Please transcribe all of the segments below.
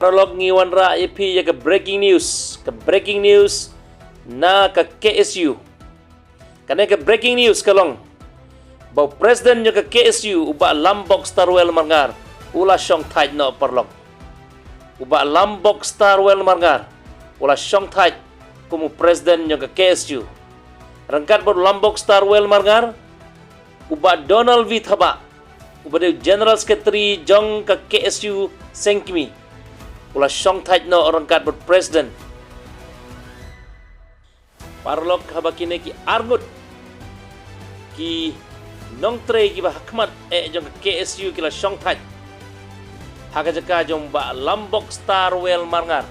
Prolog ngiwan ra IP ya ke breaking news na ke KSU. Karena ke breaking news kalong bau presiden ya ke KSU uba lambok starwell marngar ula syong thaj no prolog. Uba lambok starwell marngar ula syong thaj kumu presiden ya ke KSU. Rangkat bau lambok starwell marngar uba Donald V Thaba uba de general secretary jong ke KSU Sengkimi. Ula syong thaj no orang kat ber presiden. Parlok habakine ki argut ki nong tre ki ba hakmat jong KSU ki la syong thaj. Haka jaka jong ba lambok starwell marngar.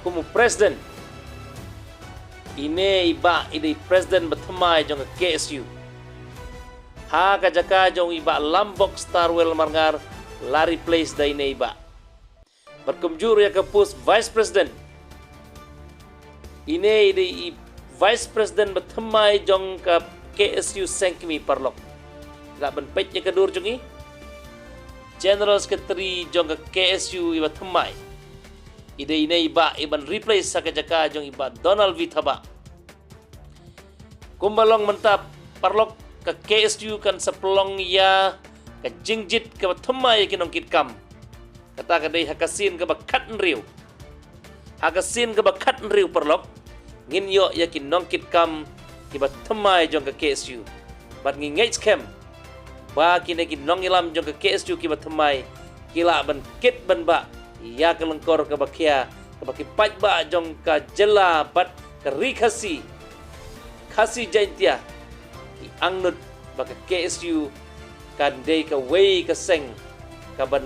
Kumu presiden. Ine iba ide presiden bertemai jong KSU. Haka jaka jong iba lambok starwell marngar lari place da ine iba. Berkumjur ya ke pos Vice President. Ini di Vice President bertemai jong ke KSU Sengkimi parlok. Tak benpet ya kedur jongi. General Secretary jong ke KSU iba temai. Ide ini iba iban replace sa kajaka jong iba Donald V Thaba. Kumbalong mentap parlok ke KSU kan sepelong ya ke jingjit ke bertemai kinong kitkam. Kata kadai hakasin ke bakat nriu. Hakasin ke bakat nriu perlok. Ngin yo yakin nongkit kam kibat temai jong ke KSU. Bat ngingait kem. Ba kine kin nong ilam jong ke KSU kibat temai. Kila ban kit ban ba. Ya ke lengkor ke bakia. Ke baki paj ba jong ke jela bat ke rikasi. Kasi jaintia. Ki angnut ba ke KSU. Kandai ke wei ke seng. Kaban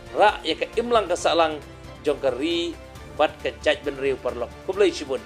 ra ya ke imlang ke salang jong ke ri bat ke jaj ben riu parlok kublai shibun.